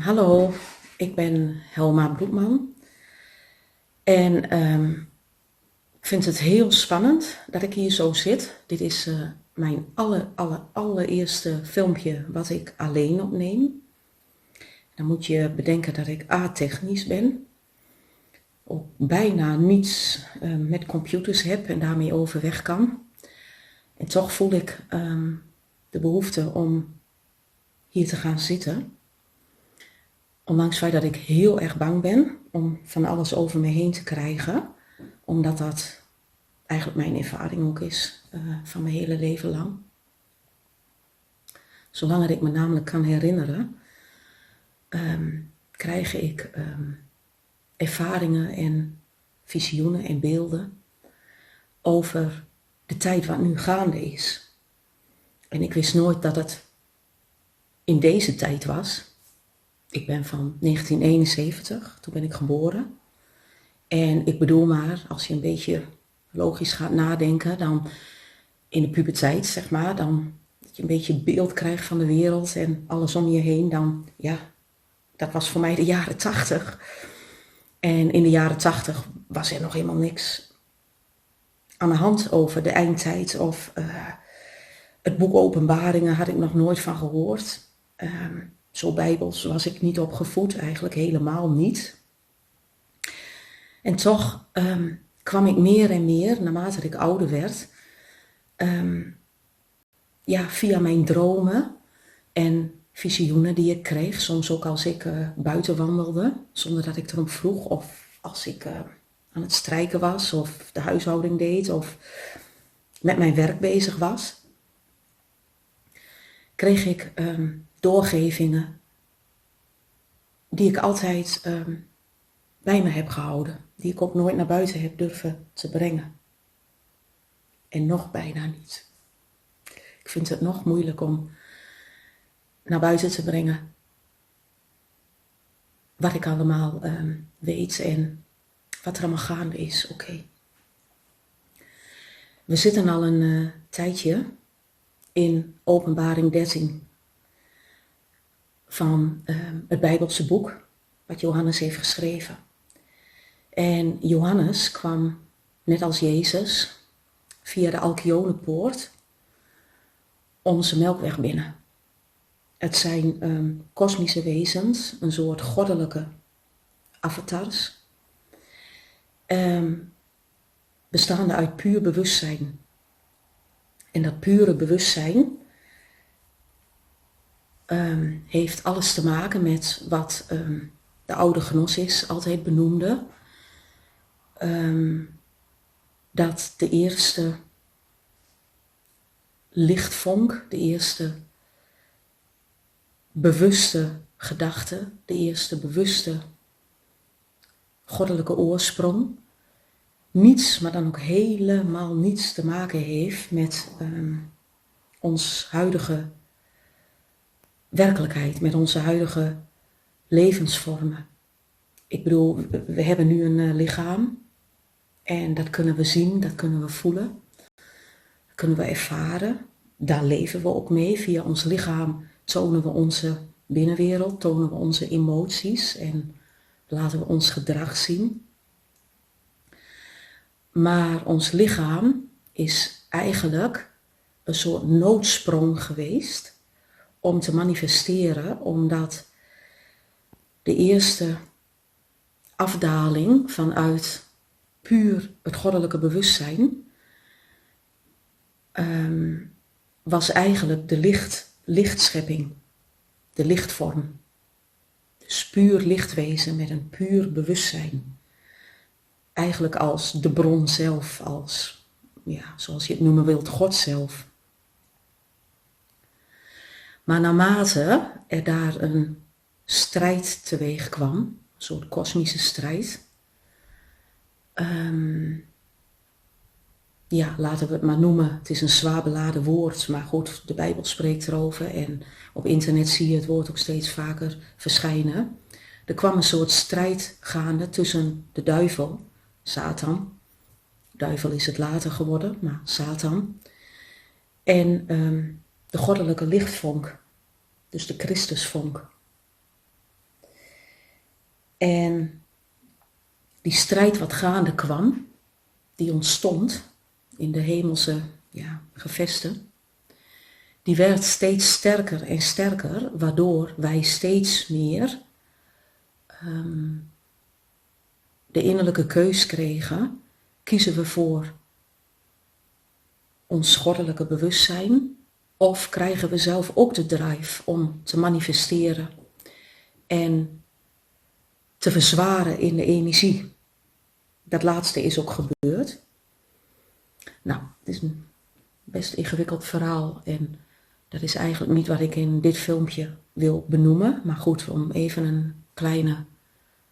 Hallo, ik ben Helma Broekman en ik vind het heel spannend dat ik hier zo zit. Dit is mijn allereerste filmpje wat ik alleen opneem. Dan moet je bedenken dat ik A-technisch ben, ook bijna niets met computers heb en daarmee overweg kan. En toch voel ik de behoefte om hier te gaan zitten. Ondanks het feit dat ik heel erg bang ben om van alles over me heen te krijgen, omdat dat eigenlijk mijn ervaring ook is van mijn hele leven lang. Zolang ik me namelijk kan herinneren, krijg ik ervaringen en visioenen en beelden over de tijd wat nu gaande is. En ik wist nooit dat het in deze tijd was. Ik ben van 1971, toen ben ik geboren. En ik bedoel maar, als je een beetje logisch gaat nadenken, dan in de puberteit, zeg maar, dan dat je een beetje beeld krijgt van de wereld en alles om je heen, dan, ja, dat was voor mij de jaren 80. En in de jaren 80 was er nog helemaal niks aan de hand over de eindtijd of het boek Openbaringen had ik nog nooit van gehoord. Zo bijbels was ik niet opgevoed, eigenlijk helemaal niet. En toch kwam ik meer en meer, naarmate ik ouder werd, via mijn dromen en visioenen die ik kreeg, soms ook als ik buiten wandelde, zonder dat ik erom vroeg, of als ik aan het strijken was, of de huishouding deed, of met mijn werk bezig was, kreeg ik doorgevingen die ik altijd bij me heb gehouden, die ik ook nooit naar buiten heb durven te brengen. En nog bijna niet. Ik vind het nog moeilijk om naar buiten te brengen wat ik allemaal weet en wat er allemaal gaande is. Oké. We zitten al een tijdje in Openbaring 13 van het Bijbelse boek wat Johannes heeft geschreven. En Johannes kwam, net als Jezus, via de Alkionenpoort onze melkweg binnen. Het zijn kosmische wezens, een soort goddelijke avatars, bestaande uit puur bewustzijn. En dat pure bewustzijn heeft alles te maken met wat de oude gnosis altijd benoemde. Dat de eerste lichtvonk, de eerste bewuste gedachte, de eerste bewuste goddelijke oorsprong, niets, maar dan ook helemaal niets te maken heeft met ons huidige werkelijkheid, met onze huidige levensvormen. Ik bedoel, we hebben nu een lichaam en dat kunnen we zien, dat kunnen we voelen, dat kunnen we ervaren. Daar leven we ook mee. Via ons lichaam tonen we onze binnenwereld, tonen we onze emoties en laten we ons gedrag zien. Maar ons lichaam is eigenlijk een soort noodsprong geweest om te manifesteren, omdat de eerste afdaling vanuit puur het goddelijke bewustzijn was eigenlijk de lichtschepping, de lichtvorm. Dus puur lichtwezen met een puur bewustzijn. Eigenlijk als de bron zelf, als, ja, zoals je het noemen wilt, God zelf. Maar naarmate er daar een strijd teweeg kwam, een soort kosmische strijd, laten we het maar noemen, het is een zwaar beladen woord, maar goed, de Bijbel spreekt erover en op internet zie je het woord ook steeds vaker verschijnen. Er kwam een soort strijd gaande tussen de duivel, Satan, duivel is het later geworden, maar Satan, en de goddelijke lichtvonk, dus de Christusvonk. En die strijd wat gaande kwam, die ontstond in de hemelse gevesten, die werd steeds sterker en sterker, waardoor wij steeds meer de innerlijke keus kregen. Kiezen we voor ons goddelijke bewustzijn of krijgen we zelf ook de drive om te manifesteren en te verzwaren in de energie? Dat laatste is ook gebeurd. Nou, het is een best ingewikkeld verhaal en dat is eigenlijk niet wat ik in dit filmpje wil benoemen. Maar goed, om even een kleine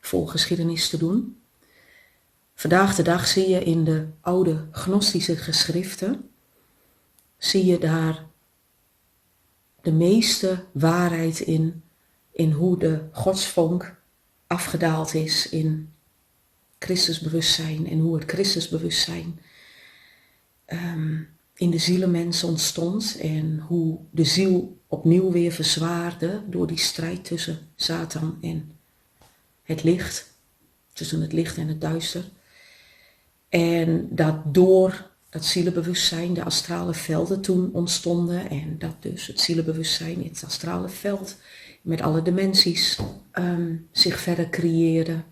voorgeschiedenis te doen. Vandaag de dag zie je in de oude gnostische geschriften, zie je daar de meeste waarheid in hoe de godsvonk afgedaald is in Christusbewustzijn en hoe het Christusbewustzijn in de zielenmens ontstond en hoe de ziel opnieuw weer verzwaarde door die strijd tussen Satan en het licht, tussen het licht en het duister. En dat door dat zielenbewustzijn de astrale velden toen ontstonden en dat dus het zielenbewustzijn in het astrale veld met alle dimensies zich verder creëerde.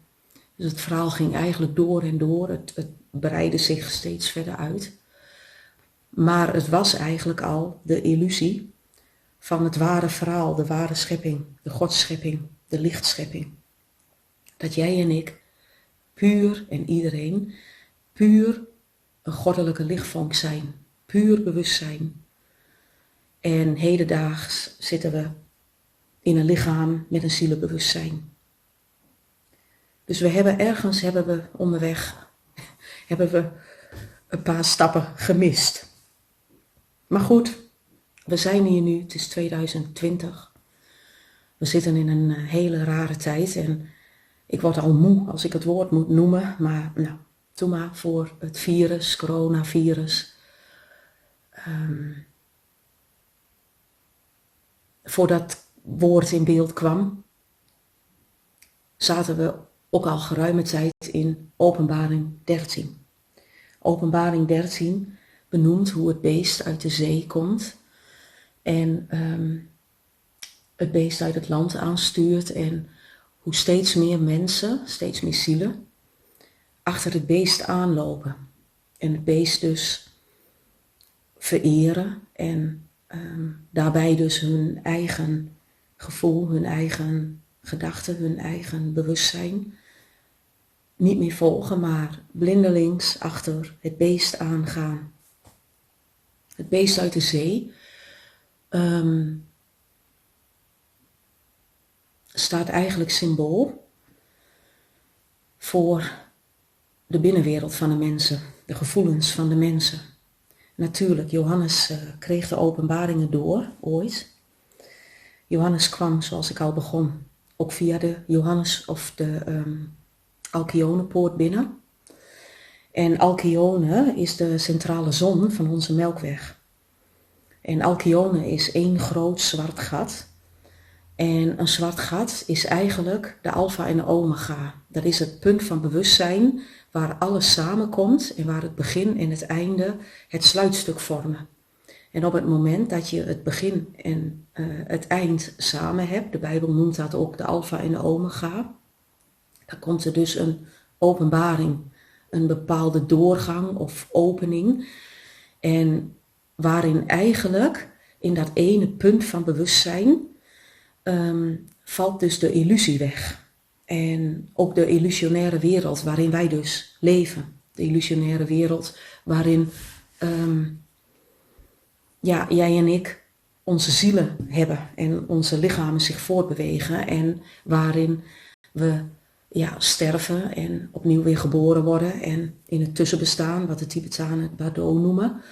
Dus het verhaal ging eigenlijk door en door, het breidde zich steeds verder uit. Maar het was eigenlijk al de illusie van het ware verhaal, de ware schepping, de godsschepping, de lichtschepping. Dat jij en ik puur en iedereen puur een goddelijke lichtvonk zijn, puur bewustzijn. En hedendaags zitten we in een lichaam met een zielenbewustzijn. Dus hebben we onderweg een paar stappen gemist. Maar goed, we zijn hier nu, het is 2020. We zitten in een hele rare tijd en ik word al moe als ik het woord moet noemen, maar nou, doe maar voor het virus, coronavirus. Voordat dat woord in beeld kwam, zaten we ook al geruime tijd in Openbaring 13. Openbaring 13 benoemt hoe het beest uit de zee komt en het beest uit het land aanstuurt en hoe steeds meer mensen, steeds meer zielen, achter het beest aanlopen en het beest dus vereren en daarbij dus hun eigen gevoel, hun eigen gedachten, hun eigen bewustzijn niet meer volgen, maar blindelings achter het beest aangaan. Het beest uit de zee staat eigenlijk symbool voor de binnenwereld van de mensen, de gevoelens van de mensen. Natuurlijk, Johannes kreeg de openbaringen door, ooit. Johannes kwam, zoals ik al begon, ook via de Johannes of de Alkyonepoort binnen. En Alkyone is de centrale zon van onze Melkweg. En Alkyone is één groot zwart gat. En een zwart gat is eigenlijk de alfa en de omega. Dat is het punt van bewustzijn waar alles samenkomt en waar het begin en het einde het sluitstuk vormen. En op het moment dat je het begin en het eind samen hebt, de Bijbel noemt dat ook de alfa en de omega, dan komt er dus een openbaring, een bepaalde doorgang of opening. En waarin eigenlijk in dat ene punt van bewustzijn valt dus de illusie weg. En ook de illusionaire wereld waarin wij dus leven. De illusionaire wereld waarin jij en ik onze zielen hebben en onze lichamen zich voortbewegen. En waarin we sterven en opnieuw weer geboren worden. En in het tussenbestaan, wat de Tibetanen het Bardo noemen,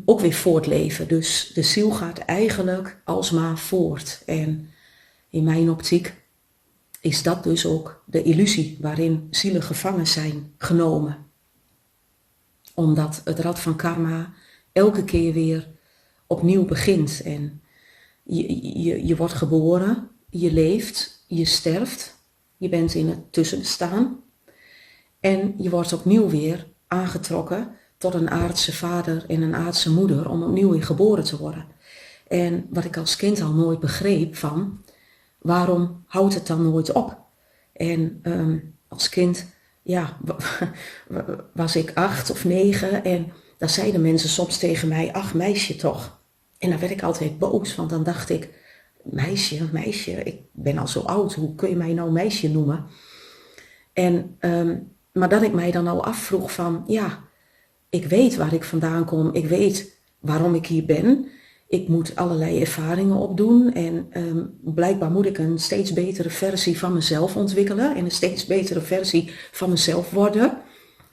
ook weer voortleven. Dus de ziel gaat eigenlijk alsmaar voort. En in mijn optiek is dat dus ook de illusie waarin zielen gevangen zijn genomen. Omdat het rad van karma elke keer weer opnieuw begint. En je wordt geboren, je leeft, je sterft, Je bent in het tussenbestaan. En je wordt opnieuw weer aangetrokken tot een aardse vader en een aardse moeder om opnieuw weer geboren te worden. En wat ik als kind al nooit begreep van, waarom houdt het dan nooit op? En als kind, ja, was ik 8 of 9 en dan zeiden mensen soms tegen mij, ach meisje toch. En dan werd ik altijd boos, want dan dacht ik, meisje, ik ben al zo oud, hoe kun je mij nou meisje noemen? En, maar dat ik mij dan al afvroeg van, ja, ik weet waar ik vandaan kom, ik weet waarom ik hier ben. Ik moet allerlei ervaringen opdoen en blijkbaar moet ik een steeds betere versie van mezelf ontwikkelen en een steeds betere versie van mezelf worden.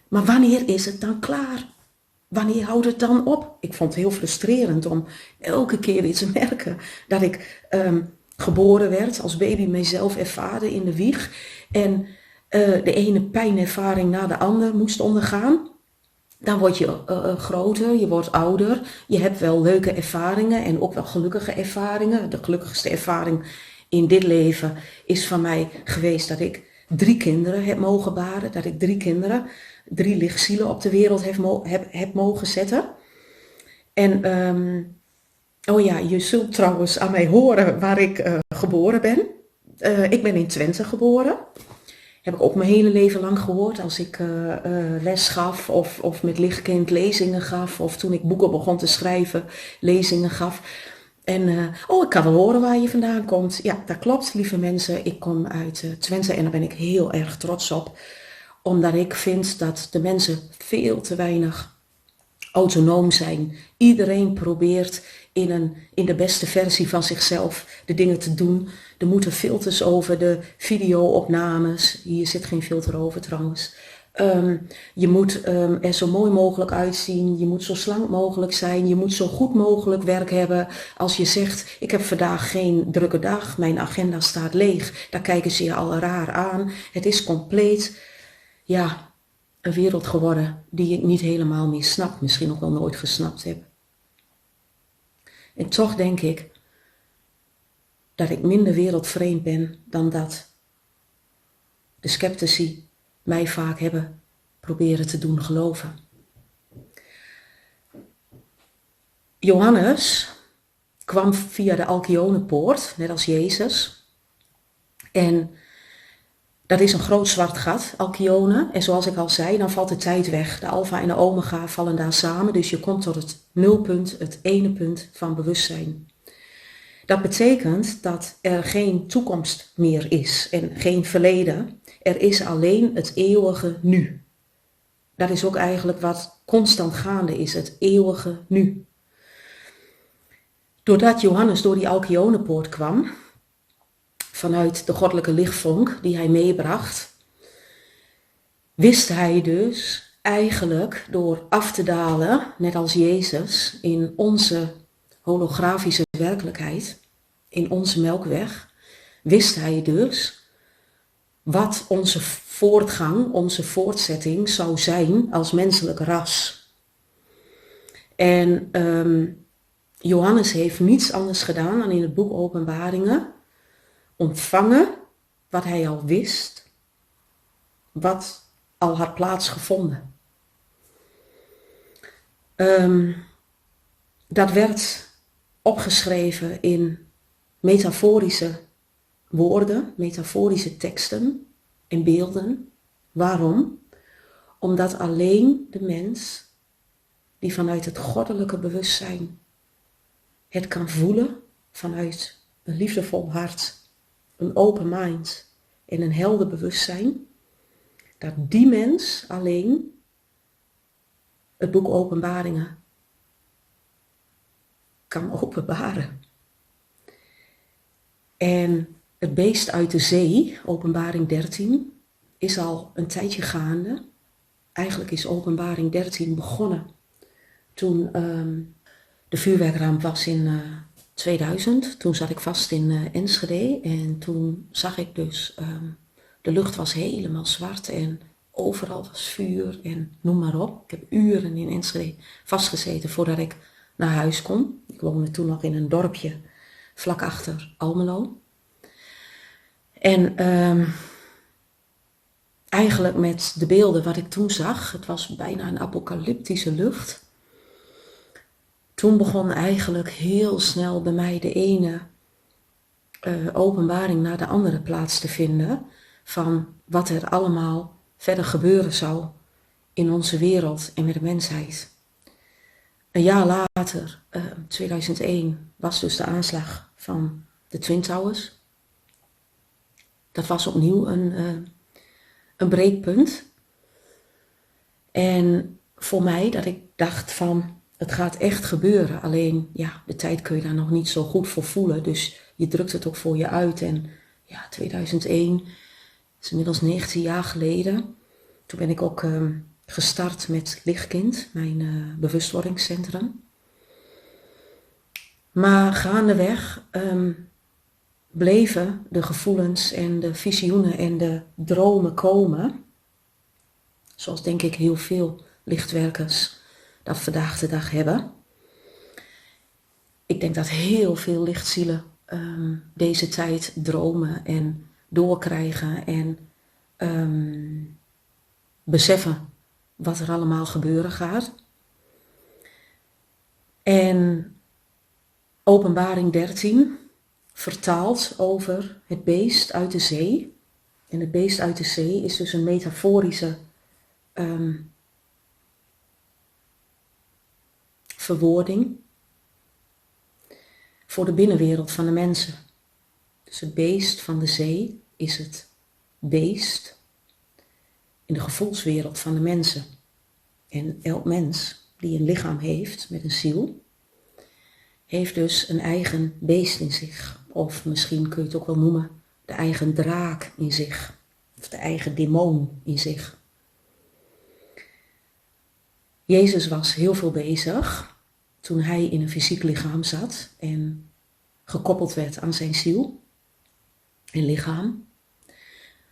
Maar wanneer is het dan klaar? Wanneer houdt het dan op? Ik vond het heel frustrerend om elke keer weer te merken dat ik geboren werd, als baby mezelf ervaarde in de wieg en de ene pijnervaring na de ander moest ondergaan. Dan word je groter, je wordt ouder, je hebt wel leuke ervaringen en ook wel gelukkige ervaringen. De gelukkigste ervaring in dit leven is van mij geweest dat ik 3 kinderen heb mogen baren. Dat ik 3 lichtzielen op de wereld heb mogen zetten. En, oh ja, je zult trouwens aan mij horen waar ik geboren ben. Ik ben in Twente geboren. Heb ik ook mijn hele leven lang gehoord als ik les gaf of met lichtkind lezingen gaf. Of toen ik boeken begon te schrijven, lezingen gaf. En ik kan wel horen waar je vandaan komt. Ja, dat klopt, lieve mensen. Ik kom uit Twente en daar ben ik heel erg trots op. Omdat ik vind dat de mensen veel te weinig autonoom zijn. Iedereen probeert in de beste versie van zichzelf de dingen te doen. Er moeten filters over de video-opnames. Hier zit geen filter over trouwens. Je moet er zo mooi mogelijk uitzien. Je moet zo slank mogelijk zijn. Je moet zo goed mogelijk werk hebben. Als je zegt, ik heb vandaag geen drukke dag. Mijn agenda staat leeg. Daar kijken ze je al raar aan. Het is compleet, ja, een wereld geworden die ik niet helemaal meer snap. Misschien ook wel nooit gesnapt heb. En toch denk ik dat ik minder wereldvreemd ben dan dat de sceptici mij vaak hebben proberen te doen geloven. Johannes kwam via de Alkyonepoort, net als Jezus. En dat is een groot zwart gat, Alkyone. En zoals ik al zei, dan valt de tijd weg. De alfa en de omega vallen daar samen. Dus je komt tot het nulpunt, het ene punt van bewustzijn. Dat betekent dat er geen toekomst meer is en geen verleden. Er is alleen het eeuwige nu. Dat is ook eigenlijk wat constant gaande is, het eeuwige nu. Doordat Johannes door die Alkyonepoort kwam, vanuit de goddelijke lichtvonk die hij meebracht, wist hij dus eigenlijk door af te dalen, net als Jezus, in onze holografische werkelijkheid, in onze melkweg, wist hij dus wat onze voortgang, onze voortzetting zou zijn als menselijk ras. En Johannes heeft niets anders gedaan dan in het boek Openbaringen ontvangen wat hij al wist, wat al had plaatsgevonden. Dat werd opgeschreven in metaforische woorden, metaforische teksten en beelden. Waarom? Omdat alleen de mens die vanuit het goddelijke bewustzijn het kan voelen, vanuit een liefdevol hart, een open mind en een helder bewustzijn, dat die mens alleen het boek Openbaringen kan openbaren. En het beest uit de zee, Openbaring 13, is al een tijdje gaande. Eigenlijk is Openbaring 13 begonnen toen de vuurwerkramp was in 2000. Toen zat ik vast in Enschede en toen zag ik dus, de lucht was helemaal zwart en overal was vuur en noem maar op. Ik heb uren in Enschede vastgezeten voordat ik naar huis kon. Ik woonde toen nog in een dorpje vlak achter Almelo. En eigenlijk met de beelden wat ik toen zag, het was bijna een apocalyptische lucht. Toen begon eigenlijk heel snel bij mij de ene openbaring naar de andere plaats te vinden van wat er allemaal verder gebeuren zou in onze wereld en met de mensheid. Een jaar later, 2001, was dus de aanslag van de Twin Towers. Dat was opnieuw een breekpunt. En voor mij dat ik dacht van, het gaat echt gebeuren. Alleen, ja, de tijd kun je daar nog niet zo goed voor voelen. Dus je drukt het ook voor je uit. En ja, 2001 is inmiddels 19 jaar geleden. Toen ben ik ook gestart met Lichtkind, mijn bewustwordingscentrum. Maar gaandeweg bleven de gevoelens en de visioenen en de dromen komen. Zoals denk ik heel veel lichtwerkers dat vandaag de dag hebben. Ik denk dat heel veel lichtzielen deze tijd dromen en doorkrijgen en beseffen wat er allemaal gebeuren gaat. En Openbaring 13 vertaalt over het beest uit de zee. En het beest uit de zee is dus een metaforische verwoording voor de binnenwereld van de mensen. Dus het beest van de zee is het beest in de gevoelswereld van de mensen. En elk mens die een lichaam heeft met een ziel, heeft dus een eigen beest in zich. Of misschien kun je het ook wel noemen, de eigen draak in zich. Of de eigen demon in zich. Jezus was heel veel bezig toen hij in een fysiek lichaam zat en gekoppeld werd aan zijn ziel en lichaam.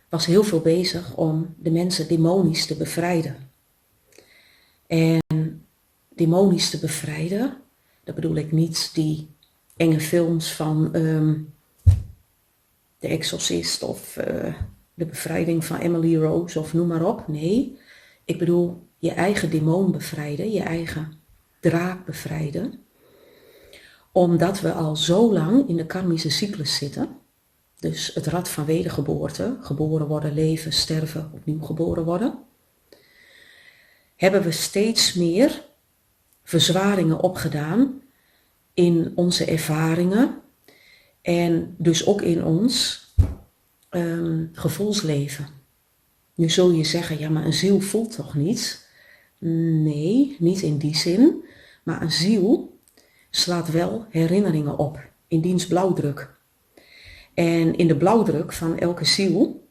Was heel veel bezig om de mensen demonisch te bevrijden. En demonisch te bevrijden, dat bedoel ik niet die enge films van De Exorcist of de bevrijding van Emily Rose of noem maar op. Nee, ik bedoel je eigen demon bevrijden, je eigen draak bevrijden. Omdat we al zo lang in de karmische cyclus zitten. Dus het rad van wedergeboorte, geboren worden, leven, sterven, opnieuw geboren worden. Hebben we steeds meer verzwaringen opgedaan in onze ervaringen. En dus ook in ons gevoelsleven. Nu zul je zeggen, ja maar een ziel voelt toch niets? Nee, niet in die zin. Maar een ziel slaat wel herinneringen op in diens blauwdruk. En in de blauwdruk van elke ziel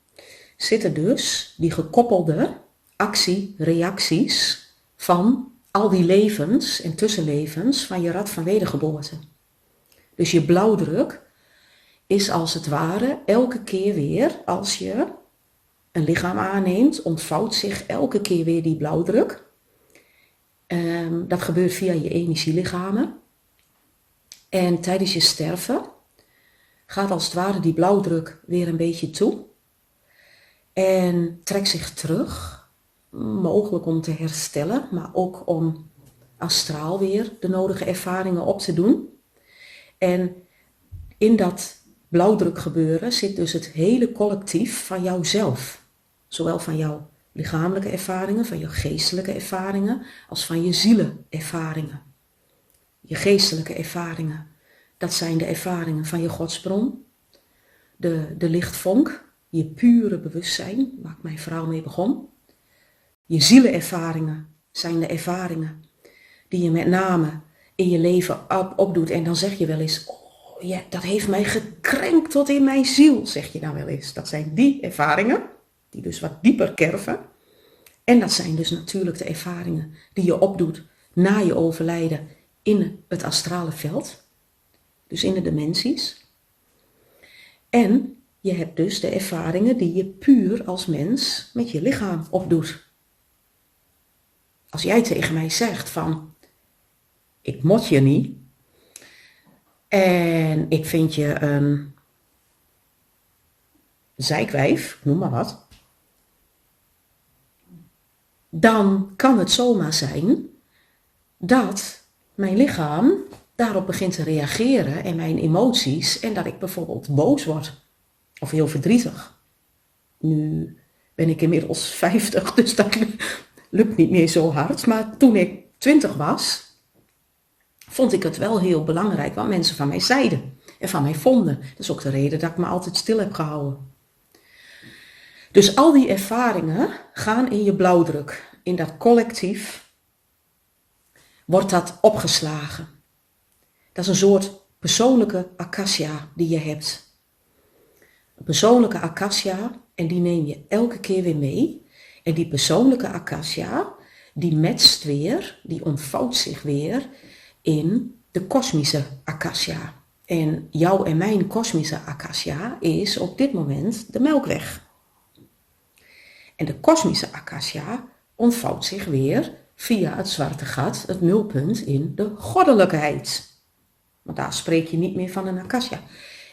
zitten dus die gekoppelde actie-reacties van al die levens en tussenlevens van je rad van wedergeboorte. Dus je blauwdruk is als het ware elke keer weer als je een lichaam aanneemt, ontvouwt zich elke keer weer die blauwdruk. Dat gebeurt via je energielichamen. En tijdens je sterven gaat als het ware die blauwdruk weer een beetje toe. En trekt zich terug. Mogelijk om te herstellen, maar ook om astraal weer de nodige ervaringen op te doen. En in dat blauwdruk gebeuren zit dus het hele collectief van jouzelf. Zowel van jouw lichamelijke ervaringen, van je geestelijke ervaringen, als van je zielenervaringen. Je geestelijke ervaringen, dat zijn de ervaringen van je godsbron, de lichtvonk, je pure bewustzijn, waar ik mijn verhaal mee begon. Je zielenervaringen zijn de ervaringen die je met name in je leven opdoet. En dan zeg je wel eens, oh ja, dat heeft mij gekrenkt tot in mijn ziel, zeg je dan wel eens. Dat zijn die ervaringen, die dus wat dieper kerven. En dat zijn dus natuurlijk de ervaringen die je opdoet na je overlijden in het astrale veld. Dus in de dimensies. En je hebt dus de ervaringen die je puur als mens met je lichaam opdoet. Als jij tegen mij zegt van, ik mot je niet en ik vind je een zeikwijf, noem maar wat. dan kan het zomaar zijn dat mijn lichaam daarop begint te reageren en mijn emoties en dat ik bijvoorbeeld boos word of heel verdrietig. Nu ben ik inmiddels 50, dus dat lukt niet meer zo hard. Maar toen ik 20 was, vond ik het wel heel belangrijk wat mensen van mij zeiden en van mij vonden. Dat is ook de reden dat ik me altijd stil heb gehouden. Dus al die ervaringen gaan in je blauwdruk. In dat collectief wordt dat opgeslagen. Dat is een soort persoonlijke akasha die je hebt. Een persoonlijke akasha en die neem je elke keer weer mee. En die persoonlijke akasha, die matcht weer, die ontvouwt zich weer in de kosmische akasha. En jouw en mijn kosmische akasha is op dit moment de Melkweg. En de kosmische akasha ontvouwt zich weer via het zwarte gat, het nulpunt in de goddelijkheid. Want daar spreek je niet meer van een akasha.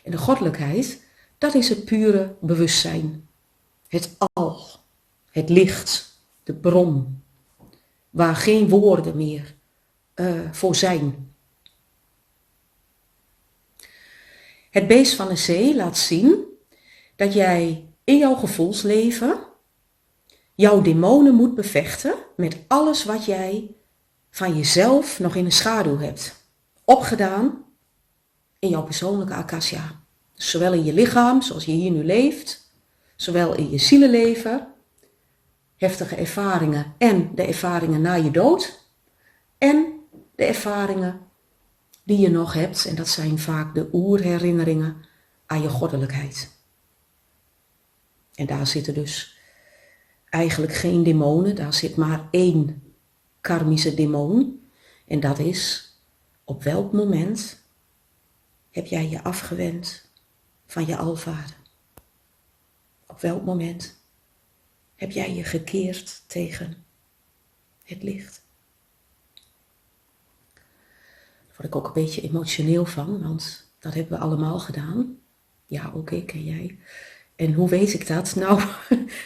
En de goddelijkheid, dat is het pure bewustzijn. Het al, het licht, de bron, waar geen woorden meer voor zijn. Het beest van de zee laat zien dat jij in jouw gevoelsleven jouw demonen moet bevechten met alles wat jij van jezelf nog in de schaduw hebt opgedaan in jouw persoonlijke akasha. Dus zowel in je lichaam, zoals je hier nu leeft, zowel in je zielenleven, heftige ervaringen en de ervaringen na je dood en de ervaringen die je nog hebt, en dat zijn vaak de oerherinneringen aan je goddelijkheid. En daar zitten dus eigenlijk geen demonen, daar zit maar één karmische demon. En dat is, op welk moment heb jij je afgewend van je alvader? Op welk moment heb jij je gekeerd tegen het licht? Daar word ik ook een beetje emotioneel van, want dat hebben we allemaal gedaan. Ja, ook ik en jij. En hoe weet ik dat? Nou,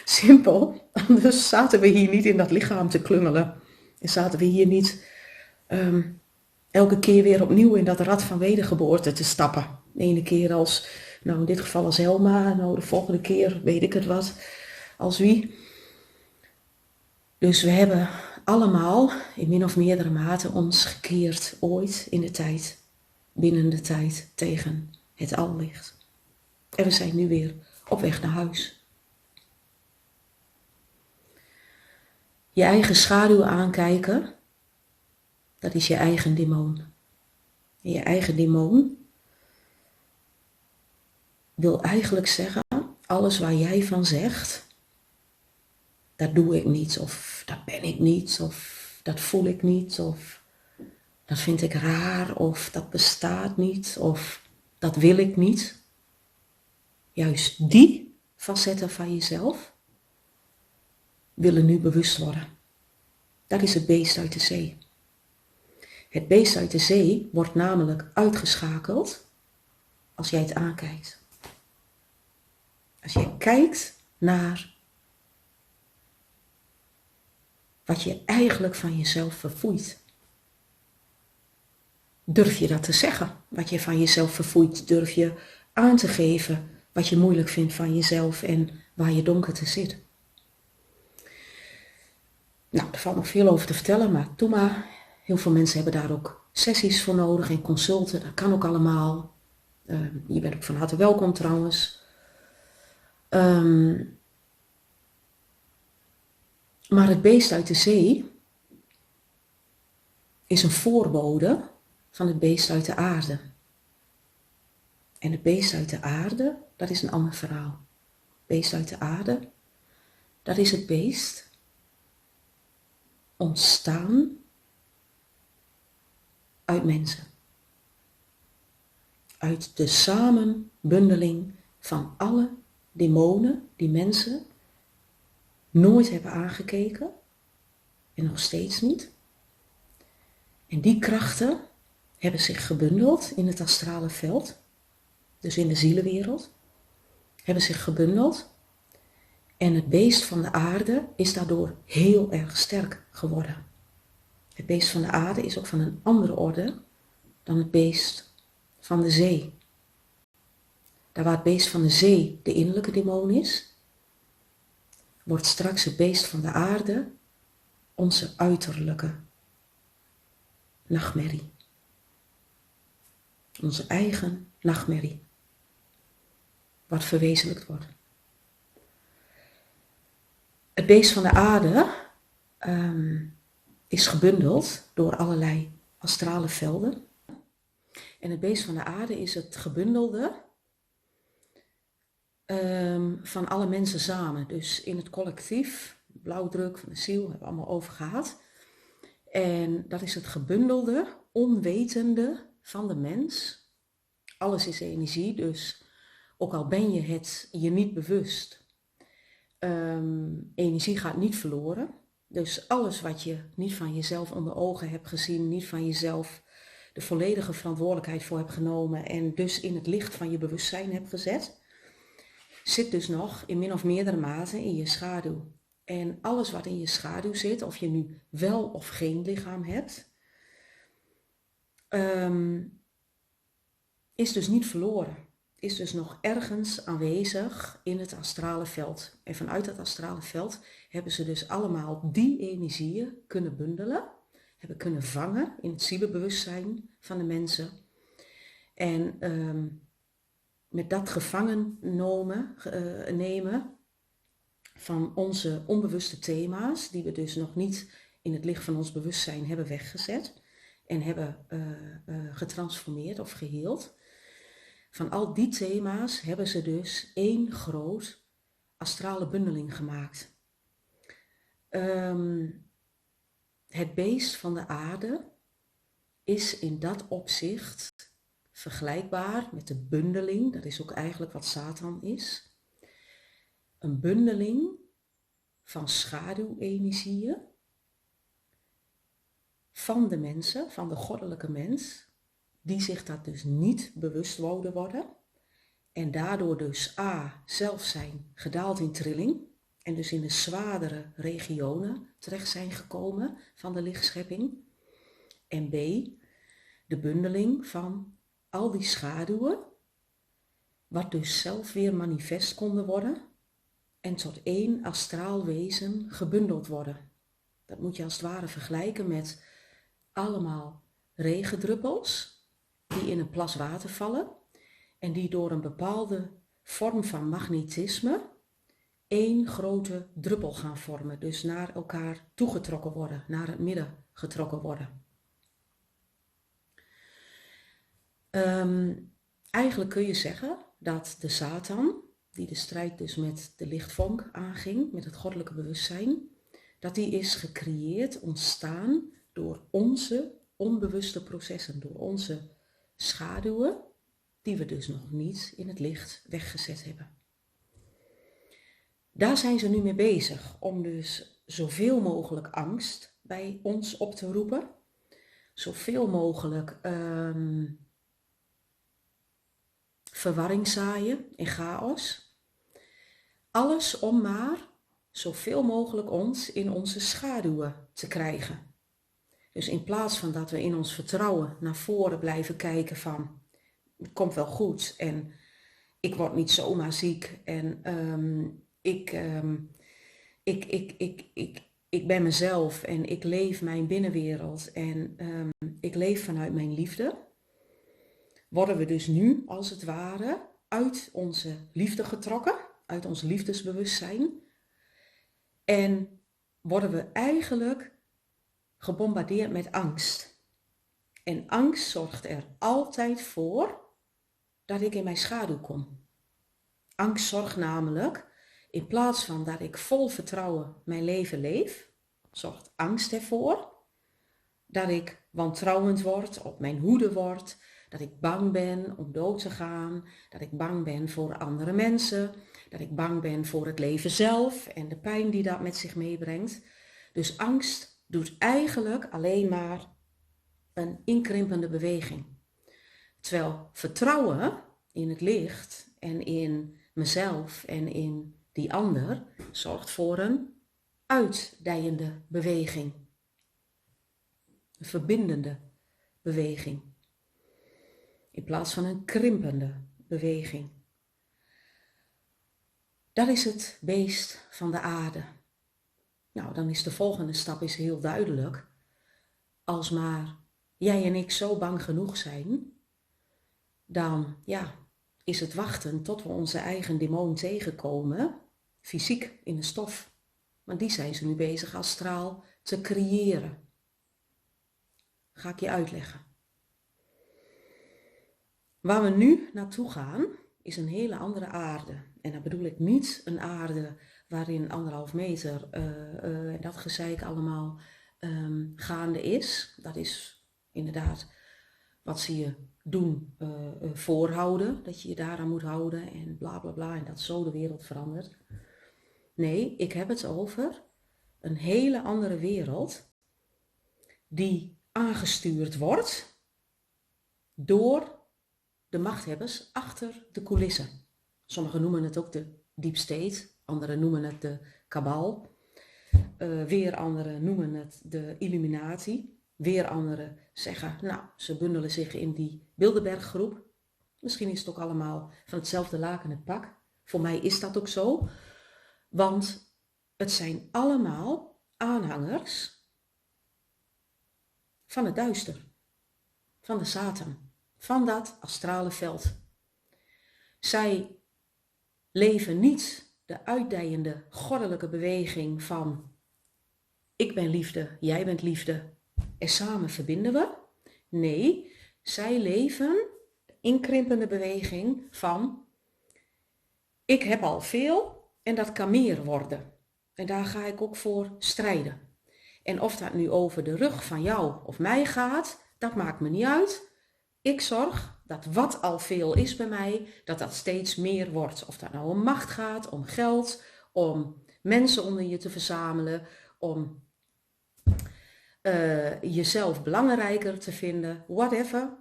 simpel. Anders zaten we hier niet in dat lichaam te klungelen. En zaten we hier niet elke keer weer opnieuw in dat rad van wedergeboorte te stappen. De ene keer als, nou in dit geval als Helma, nou de volgende keer weet ik het wat, als wie. Dus we hebben allemaal in min of meerdere mate ons gekeerd ooit in de tijd, binnen de tijd, tegen het allicht. En we zijn nu weer op weg naar huis. Je eigen schaduw aankijken, dat is je eigen demon. En je eigen demon wil eigenlijk zeggen, alles waar jij van zegt, dat doe ik niet, of dat ben ik niet, of dat voel ik niet, of dat vind ik raar, of dat bestaat niet, of dat wil ik niet. Juist die facetten van jezelf willen nu bewust worden. Dat is het beest uit de zee. Het beest uit de zee wordt namelijk uitgeschakeld als jij het aankijkt. Als jij kijkt naar wat je eigenlijk van jezelf verfoeit. Durf je dat te zeggen, wat je van jezelf verfoeit? Durf je aan te geven wat je moeilijk vindt van jezelf en waar je donkerte zit? Nou, er valt nog veel over te vertellen, maar doe maar. Heel veel mensen hebben daar ook sessies voor nodig en consulten. Dat kan ook allemaal. Je bent ook van harte welkom trouwens. Maar het beest uit de zee is een voorbode van het beest uit de aarde. En het beest uit de aarde, dat is een ander verhaal. Het beest uit de aarde, dat is het beest ontstaan uit mensen. Uit de samenbundeling van alle demonen die mensen nooit hebben aangekeken en nog steeds niet. En die krachten hebben zich gebundeld in het astrale veld, dus in de zielenwereld, hebben zich gebundeld En het beest van de aarde is daardoor heel erg sterk geworden. Het beest van de aarde is ook van een andere orde dan het beest van de zee. Daar waar het beest van de zee de innerlijke demon is, wordt straks het beest van de aarde onze uiterlijke nachtmerrie. Onze eigen nachtmerrie. Wat verwezenlijkt wordt. Het beest van de aarde is gebundeld door allerlei astrale velden. En het beest van de aarde is het gebundelde van alle mensen samen. Dus in het collectief, blauwdruk van de ziel, hebben we allemaal over gehad. En dat is het gebundelde, onwetende van de mens. Alles is energie, dus ook al ben je het je niet bewust, energie gaat niet verloren. Dus alles wat je niet van jezelf onder ogen hebt gezien, niet van jezelf de volledige verantwoordelijkheid voor hebt genomen en dus in het licht van je bewustzijn hebt gezet, zit dus nog in min of meerdere mate in je schaduw. En alles wat in je schaduw zit, of je nu wel of geen lichaam hebt, is dus niet verloren. Is dus nog ergens aanwezig in het astrale veld. En vanuit dat astrale veld hebben ze dus allemaal die energieën kunnen bundelen, hebben kunnen vangen in het zielenbewustzijn van de mensen. En met dat gevangen nemen van onze onbewuste thema's, die we dus nog niet in het licht van ons bewustzijn hebben weggezet en hebben getransformeerd of geheeld. Van al die thema's hebben ze dus één groot astrale bundeling gemaakt. Het beest van de aarde is in dat opzicht vergelijkbaar met de bundeling, dat is ook eigenlijk wat Satan is. Een bundeling van schaduwenergieën van de mensen, van de goddelijke mens, die zich dat dus niet bewust wouden worden en daardoor dus A, zelf zijn gedaald in trilling en dus in de zwaardere regionen terecht zijn gekomen van de lichtschepping en B, de bundeling van al die schaduwen, wat dus zelf weer manifest konden worden en tot één astraal wezen gebundeld worden. Dat moet je als het ware vergelijken met allemaal regendruppels die in een plas water vallen en die door een bepaalde vorm van magnetisme één grote druppel gaan vormen. Dus naar elkaar toegetrokken worden, naar het midden getrokken worden. Eigenlijk kun je zeggen dat de Satan, die de strijd dus met de lichtvonk aanging, met het goddelijke bewustzijn, dat die is gecreëerd, ontstaan door onze onbewuste processen, door onze schaduwen, die we dus nog niet in het licht weggezet hebben. Daar zijn ze nu mee bezig, om dus zoveel mogelijk angst bij ons op te roepen, zoveel mogelijk verwarring zaaien en chaos. Alles om maar zoveel mogelijk ons in onze schaduwen te krijgen. Dus in plaats van dat we in ons vertrouwen naar voren blijven kijken van het komt wel goed en ik word niet zomaar ziek en ik ben mezelf en ik leef mijn binnenwereld en ik leef vanuit mijn liefde, worden we dus nu als het ware uit onze liefde getrokken, uit ons liefdesbewustzijn en worden we eigenlijk gebombardeerd met angst. En angst zorgt er altijd voor dat ik in mijn schaduw kom. Angst zorgt namelijk, in plaats van dat ik vol vertrouwen mijn leven leef, zorgt angst ervoor dat ik wantrouwend word, op mijn hoede word, dat ik bang ben om dood te gaan, dat ik bang ben voor andere mensen, dat ik bang ben voor het leven zelf en de pijn die dat met zich meebrengt. Dus angst doet eigenlijk alleen maar een inkrimpende beweging. Terwijl vertrouwen in het licht en in mezelf en in Die ander zorgt voor een uitdijende beweging. Een verbindende beweging. In plaats van een krimpende beweging. Dat is het beest van de aarde. Nou, dan is de volgende stap is heel duidelijk. Als maar jij en ik zo bang genoeg zijn, dan is het wachten tot we onze eigen demon tegenkomen, fysiek in de stof. Maar die zijn ze nu bezig astraal te creëren. Ga ik je uitleggen. Waar we nu naartoe gaan, is een hele andere aarde. En dan bedoel ik niet een aarde waarin 1,5 meter, dat gezeik allemaal gaande is. Dat is inderdaad wat ze je doen voorhouden, dat je je daaraan moet houden en bla bla bla en dat zo de wereld verandert. Nee, ik heb het over een hele andere wereld die aangestuurd wordt door de machthebbers achter de coulissen. Sommigen noemen het ook de deep state, anderen noemen het de kabal, weer anderen noemen het de Illuminati. Weer anderen zeggen, nou, ze bundelen zich in die Bilderberggroep. Misschien is het ook allemaal van hetzelfde laken het pak. Voor mij is dat ook zo. Want het zijn allemaal aanhangers van het duister. Van de Satan. Van dat astrale veld. Zij leven niet de uitdijende goddelijke beweging van ik ben liefde, jij bent liefde. En samen verbinden we. Nee, zij leven inkrimpende beweging van ik heb al veel en dat kan meer worden. En daar ga ik ook voor strijden. En of dat nu over de rug van jou of mij gaat, dat maakt me niet uit. Ik zorg dat wat al veel is bij mij, dat dat steeds meer wordt. Of dat nou om macht gaat, om geld, om mensen onder je te verzamelen, om jezelf belangrijker te vinden, whatever.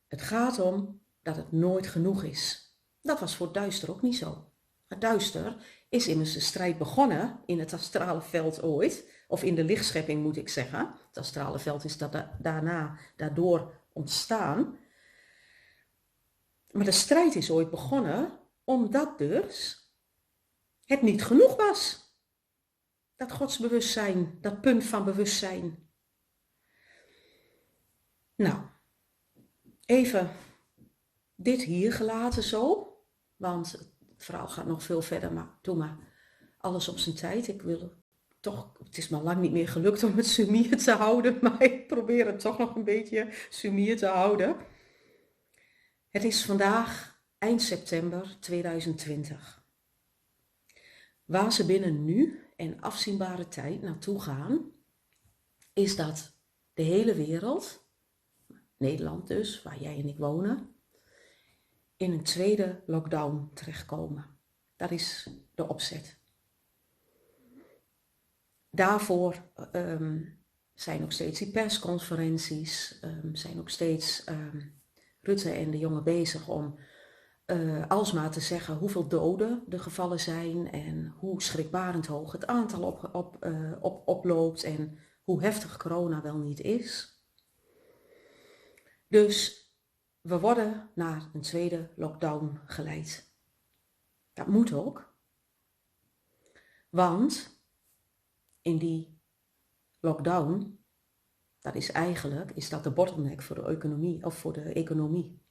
Het gaat om dat het nooit genoeg is. Dat was voor het duister ook niet zo. Het duister is immers de strijd begonnen in het astrale veld ooit, of in de lichtschepping moet ik zeggen. Het astrale veld is daardoor ontstaan. Maar de strijd is ooit begonnen omdat dus het niet genoeg was. Dat godsbewustzijn, dat punt van bewustzijn. Nou, even dit hier gelaten zo, want het verhaal gaat nog veel verder, maar doe maar alles op zijn tijd. Ik wil toch, het is me lang niet meer gelukt om het sumier te houden, maar ik probeer het toch nog een beetje sumier te houden. Het is vandaag eind september 2020. Waar ze binnen nu en afzienbare tijd naartoe gaan, is dat de hele wereld, Nederland dus, waar jij en ik wonen, in een tweede lockdown terechtkomen. Dat is de opzet. Daarvoor zijn nog steeds die persconferenties, zijn nog steeds Rutte en de jongen bezig om alsmaar te zeggen hoeveel doden er gevallen zijn en hoe schrikbarend hoog het aantal oploopt en hoe heftig corona wel niet is. Dus we worden naar een tweede lockdown geleid. Dat moet ook. Want in die lockdown, is dat de bottleneck voor de economie of voor de economie.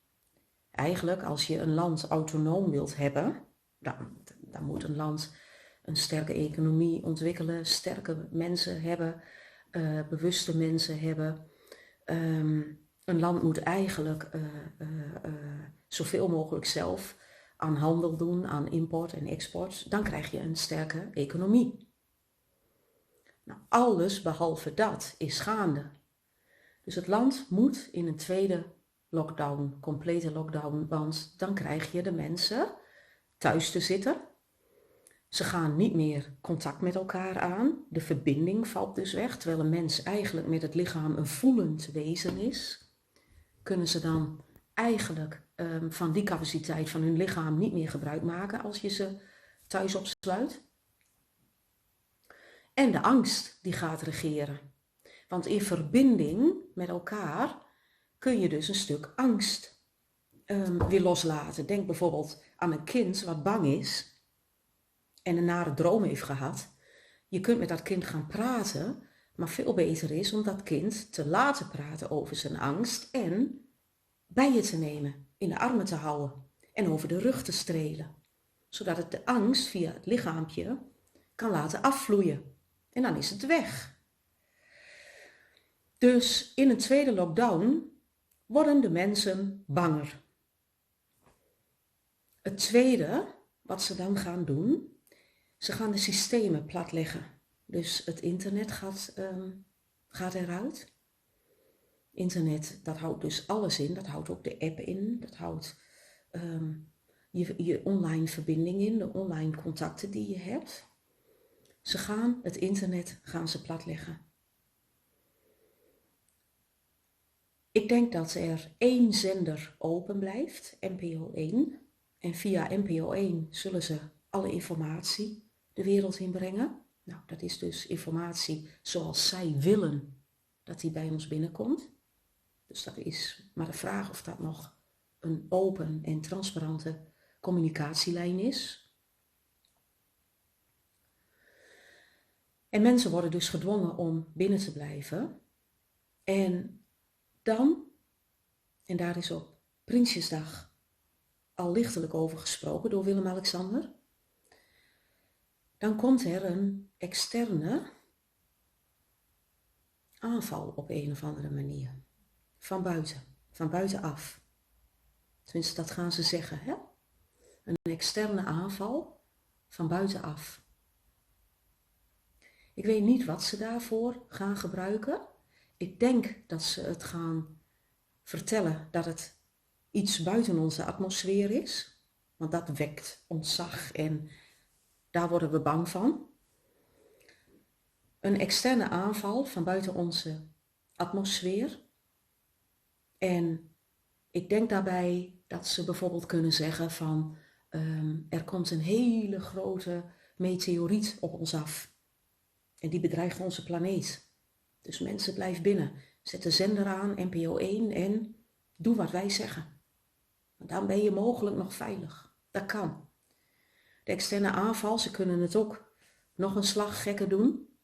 Eigenlijk als je een land autonoom wilt hebben, dan moet een land een sterke economie ontwikkelen, sterke mensen hebben, bewuste mensen hebben. Een land moet eigenlijk zoveel mogelijk zelf aan handel doen, aan import en export. Dan krijg je een sterke economie. Nou, alles behalve dat is gaande. Dus het land moet in een tweede lockdown, complete lockdown, want dan krijg je de mensen thuis te zitten. Ze gaan niet meer contact met elkaar aan. De verbinding valt dus weg, terwijl een mens eigenlijk met het lichaam een voelend wezen is. Kunnen ze dan eigenlijk van die capaciteit van hun lichaam niet meer gebruik maken als je ze thuis opsluit. En de angst die gaat regeren. Want in verbinding met elkaar kun je dus een stuk angst weer loslaten. Denk bijvoorbeeld aan een kind wat bang is en een nare droom heeft gehad. Je kunt met dat kind gaan praten, maar veel beter is om dat kind te laten praten over zijn angst en bij je te nemen, in de armen te houden en over de rug te strelen. Zodat het de angst via het lichaampje kan laten afvloeien. En dan is het weg. Dus in een tweede lockdown worden de mensen banger. Het tweede wat ze dan gaan doen, ze gaan de systemen platleggen. Dus het internet gaat eruit. Internet, dat houdt dus alles in. Dat houdt ook de app in. Dat houdt je online verbinding in, de online contacten die je hebt. Ze gaan het internet platleggen. Ik denk dat er 1 zender open blijft, NPO 1. En via NPO 1 zullen ze alle informatie de wereld inbrengen. Nou, dat is dus informatie zoals zij willen dat die bij ons binnenkomt. Dus dat is maar de vraag of dat nog een open en transparante communicatielijn is. En mensen worden dus gedwongen om binnen te blijven. En dan, en daar is op Prinsjesdag al lichtelijk over gesproken door Willem-Alexander, dan komt er een externe aanval op een of andere manier. Van buitenaf. Tenminste, dat gaan ze zeggen, hè? Een externe aanval van buitenaf. Ik weet niet wat ze daarvoor gaan gebruiken. Ik denk dat ze het gaan vertellen dat het iets buiten onze atmosfeer is. Want dat wekt ontzag en daar worden we bang van. Een externe aanval van buiten onze atmosfeer. En ik denk daarbij dat ze bijvoorbeeld kunnen zeggen van er komt een hele grote meteoriet op ons af. En die bedreigt onze planeet. Dus mensen, blijf binnen. Zet de zender aan, NPO 1 en doe wat wij zeggen. Want dan ben je mogelijk nog veilig. Dat kan. De externe aanval, ze kunnen het ook nog een slag gekker doen.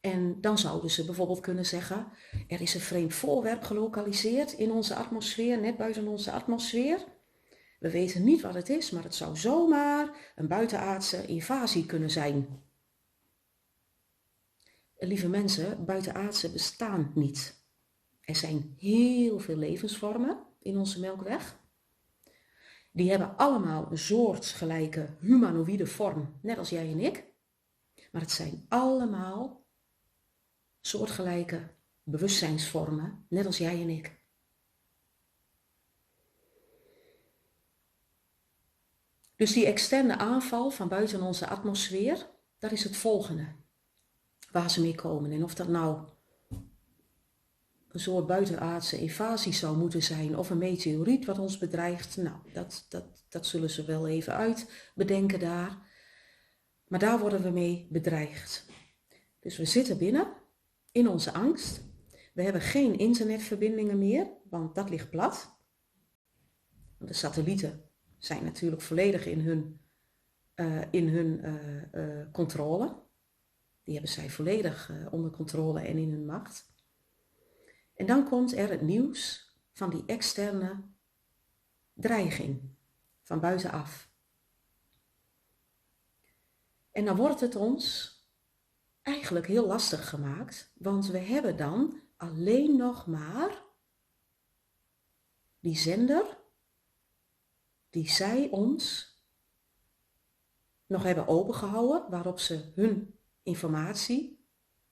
En dan zouden ze bijvoorbeeld kunnen zeggen, er is een vreemd voorwerp gelokaliseerd in onze atmosfeer, net buiten onze atmosfeer. We weten niet wat het is, maar het zou zomaar een buitenaardse invasie kunnen zijn. Lieve mensen, buitenaardse bestaan niet. Er zijn heel veel levensvormen in onze Melkweg. Die hebben allemaal een soortgelijke humanoïde vorm, net als jij en ik. Maar het zijn allemaal soortgelijke bewustzijnsvormen, net als jij en ik. Dus die externe aanval van buiten onze atmosfeer, dat is het volgende waar ze mee komen. En of dat nou een soort buitenaardse invasie zou moeten zijn of een meteoriet wat ons bedreigt, nou, dat zullen ze wel even uitbedenken daar. Maar daar worden we mee bedreigd. Dus we zitten binnen in onze angst. We hebben geen internetverbindingen meer, want dat ligt plat. De satellieten zijn natuurlijk volledig in hun controle. Die hebben zij volledig onder controle en in hun macht. En dan komt er het nieuws van die externe dreiging van buitenaf. En dan wordt het ons eigenlijk heel lastig gemaakt, want we hebben dan alleen nog maar die zender die zij ons nog hebben opengehouden, waarop ze hun informatie,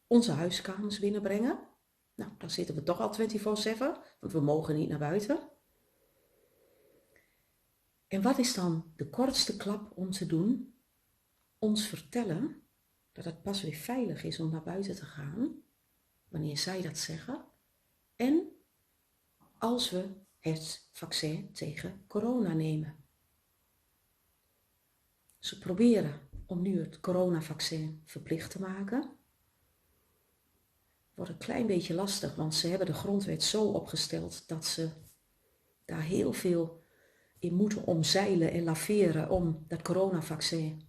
onze huiskamers binnenbrengen. Nou, dan zitten we toch al 24/7, want we mogen niet naar buiten. En wat is dan de kortste klap om te doen? Ons vertellen dat het pas weer veilig is om naar buiten te gaan, wanneer zij dat zeggen. En als we het vaccin tegen corona nemen. Ze proberen om nu het coronavaccin verplicht te maken. Wordt een klein beetje lastig, want ze hebben de grondwet zo opgesteld dat ze daar heel veel in moeten omzeilen en laveren om dat coronavaccin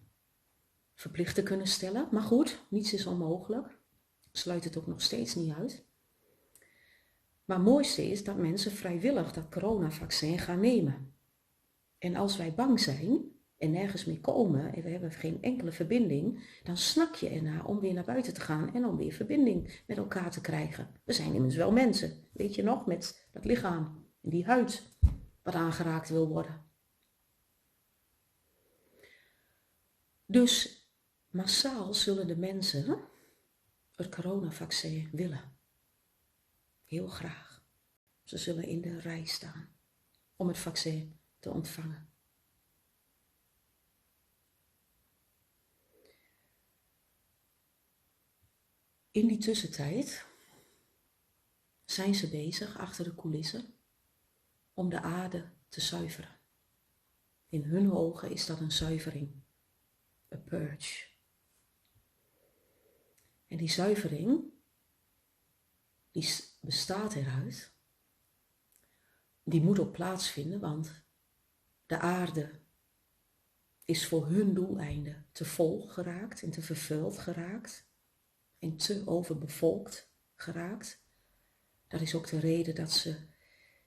verplicht te kunnen stellen. Maar goed, niets is onmogelijk. Ik sluit het ook nog steeds niet uit. Maar het mooiste is dat mensen vrijwillig dat coronavaccin gaan nemen. En als wij bang zijn en nergens meer komen en we hebben geen enkele verbinding, dan snak je ernaar om weer naar buiten te gaan en om weer verbinding met elkaar te krijgen. We zijn immers wel mensen, weet je nog, met dat lichaam en die huid wat aangeraakt wil worden. Dus massaal zullen de mensen het coronavaccin willen. Heel graag. Ze zullen in de rij staan om het vaccin te ontvangen. In die tussentijd zijn ze bezig achter de coulissen om de aarde te zuiveren. In hun ogen is dat een zuivering, a purge. En die zuivering, die bestaat eruit, die moet ook plaatsvinden, want de aarde is voor hun doeleinden te vol geraakt en te vervuild geraakt en te overbevolkt geraakt. Dat is ook de reden dat ze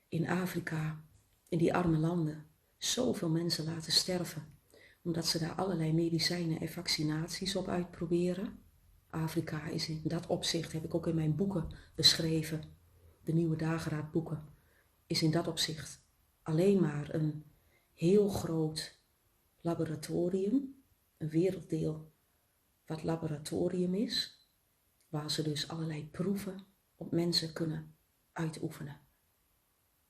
in Afrika, in die arme landen, zoveel mensen laten sterven. Omdat ze daar allerlei medicijnen en vaccinaties op uitproberen. Afrika is in dat opzicht, heb ik ook in mijn boeken beschreven, de Nieuwe Dageraad boeken, is in dat opzicht alleen maar een heel groot laboratorium, een werelddeel wat laboratorium is, waar ze dus allerlei proeven op mensen kunnen uitoefenen.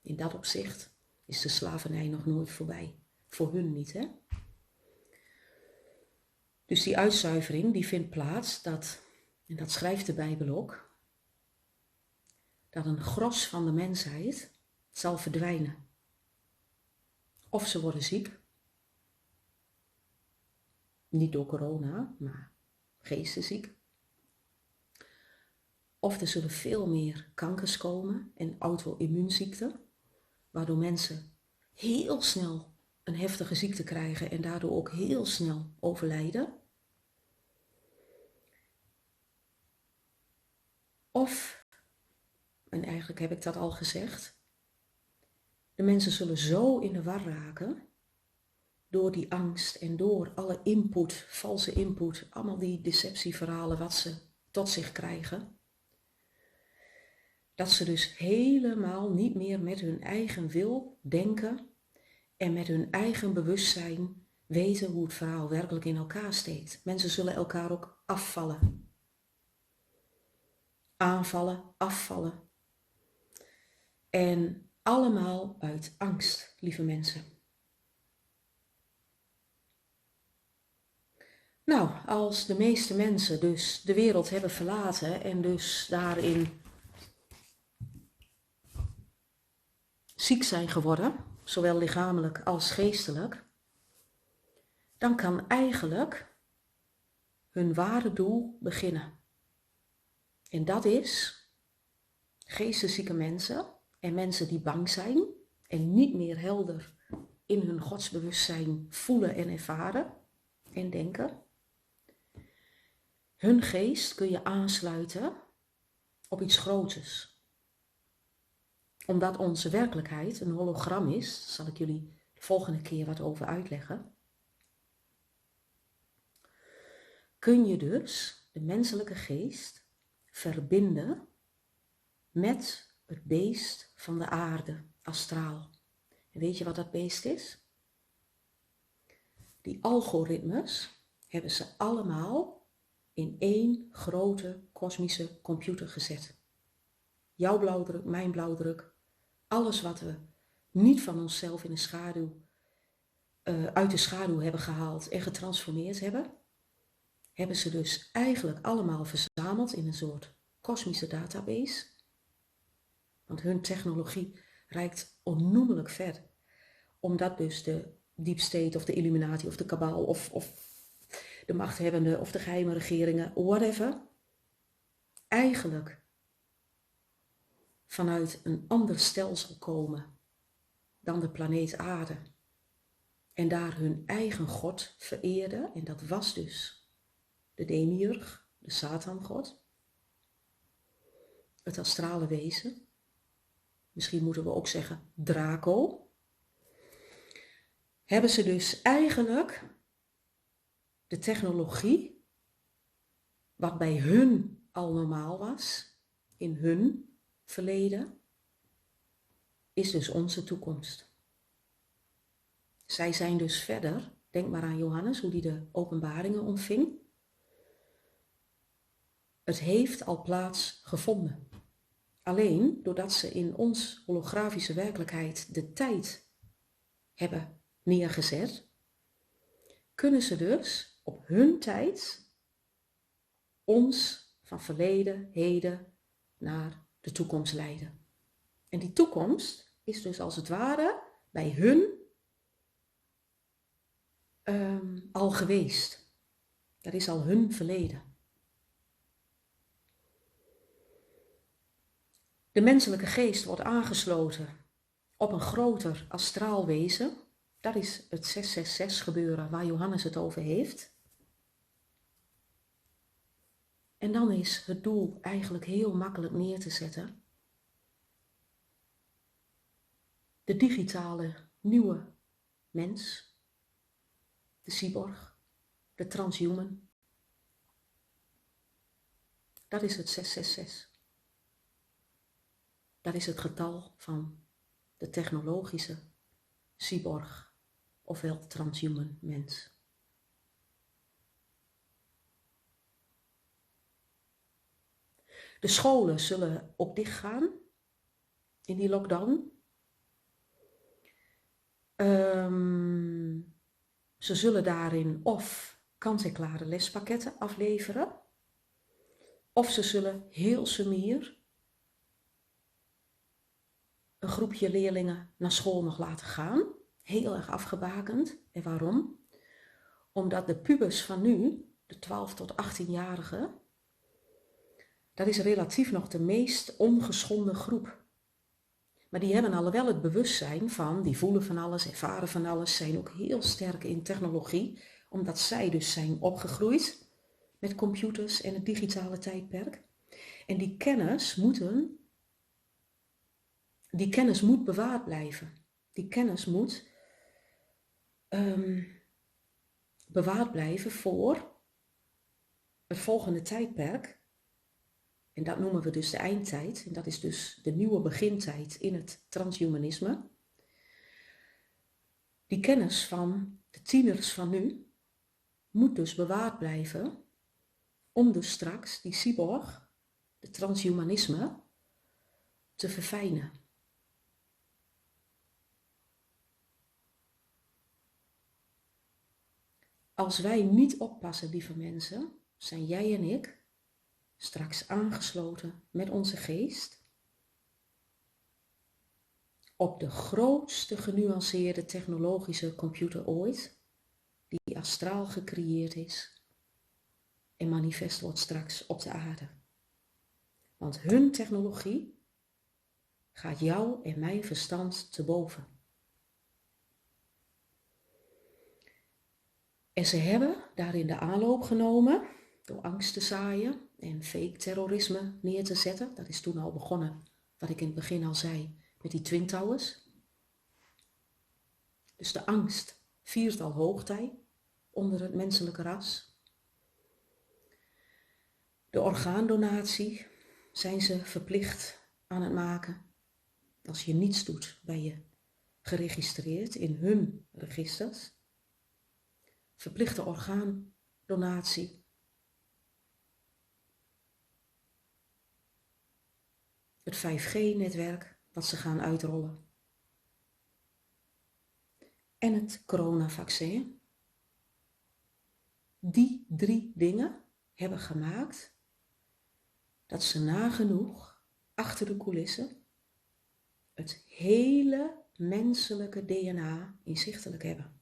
In dat opzicht is de slavernij nog nooit voorbij. Voor hun niet, hè? Dus die uitzuivering die vindt plaats, en dat schrijft de Bijbel ook, dat een gros van de mensheid zal verdwijnen. Of ze worden ziek, niet door corona, maar geestesziek. Of er zullen veel meer kankers komen en auto-immuunziekten, waardoor mensen heel snel een heftige ziekte krijgen en daardoor ook heel snel overlijden. Of, en eigenlijk heb ik dat al gezegd, de mensen zullen zo in de war raken door die angst en door alle input, valse input, allemaal die deceptieverhalen wat ze tot zich krijgen, dat ze dus helemaal niet meer met hun eigen wil denken en met hun eigen bewustzijn weten hoe het verhaal werkelijk in elkaar steekt. Mensen zullen elkaar ook afvallen. Aanvallen, afvallen. En allemaal uit angst, lieve mensen. Nou, als de meeste mensen dus de wereld hebben verlaten en dus daarin ziek zijn geworden, zowel lichamelijk als geestelijk, dan kan eigenlijk hun ware doel beginnen. En dat is geesteszieke mensen en mensen die bang zijn en niet meer helder in hun godsbewustzijn voelen en ervaren en denken. Hun geest kun je aansluiten op iets groters. Omdat onze werkelijkheid een hologram is, zal ik jullie de volgende keer wat over uitleggen. Kun je dus de menselijke geest verbinden met het beest van de aarde, astraal. En weet je wat dat beest is? Die algoritmes hebben ze allemaal in één grote kosmische computer gezet. Jouw blauwdruk, mijn blauwdruk, alles wat we niet van onszelf in de schaduw, uit de schaduw hebben gehaald en getransformeerd hebben ze dus eigenlijk allemaal verzameld in een soort kosmische database. Want hun technologie reikt onnoemelijk ver, omdat dus de deep state of de Illuminati of de Kabbal of de machthebbenden of de geheime regeringen, whatever, eigenlijk vanuit een ander stelsel komen dan de planeet Aarde en daar hun eigen God vereerden, en dat was dus de demiurg, de Satangod, het astrale wezen, misschien moeten we ook zeggen Draco, hebben ze dus eigenlijk de technologie, wat bij hun al normaal was, in hun verleden, is dus onze toekomst. Zij zijn dus verder, denk maar aan Johannes, hoe die de openbaringen ontving. Het heeft al plaats gevonden. Alleen doordat ze in ons holografische werkelijkheid de tijd hebben neergezet, kunnen ze dus op hun tijd ons van verleden, heden naar de toekomst leiden. En die toekomst is dus als het ware bij hun al geweest. Dat is al hun verleden. De menselijke geest wordt aangesloten op een groter astraal wezen. Dat is het 666 gebeuren waar Johannes het over heeft. En dan is het doel eigenlijk heel makkelijk neer te zetten. De digitale nieuwe mens, de cyborg, de transhuman. Dat is het 666. Dat is het getal van de technologische cyborg, ofwel transhuman mens. De scholen zullen ook dichtgaan in die lockdown. Ze zullen daarin of kant-en-klare lespakketten afleveren, of ze zullen heel sumier een groepje leerlingen naar school nog laten gaan. Heel erg afgebakend. En waarom? Omdat de pubers van nu, de 12 tot 18-jarigen, dat is relatief nog de meest ongeschonden groep. Maar die hebben al wel het bewustzijn van, die voelen van alles, ervaren van alles, zijn ook heel sterk in technologie, omdat zij dus zijn opgegroeid met computers en het digitale tijdperk. En die kennis moet bewaard blijven. Die kennis moet bewaard blijven voor het volgende tijdperk. En dat noemen we dus de eindtijd. En dat is dus de nieuwe begintijd in het transhumanisme. Die kennis van de tieners van nu moet dus bewaard blijven om dus straks die cyborg, de transhumanisme, te verfijnen. Als wij niet oppassen, lieve mensen, zijn jij en ik straks aangesloten met onze geest op de grootste genuanceerde technologische computer ooit, die astraal gecreëerd is en manifest wordt straks op de aarde. Want hun technologie gaat jou en mijn verstand te boven. En ze hebben daarin de aanloop genomen door angst te zaaien en fake terrorisme neer te zetten. Dat is toen al begonnen, wat ik in het begin al zei, met die Twin Towers. Dus de angst viert al hoogtij onder het menselijke ras. De orgaandonatie zijn ze verplicht aan het maken. Als je niets doet, ben je geregistreerd in hun registers. Verplichte orgaandonatie. Het 5G-netwerk wat ze gaan uitrollen. En het coronavaccin. Die 3 dingen hebben gemaakt dat ze nagenoeg achter de coulissen het hele menselijke DNA inzichtelijk hebben.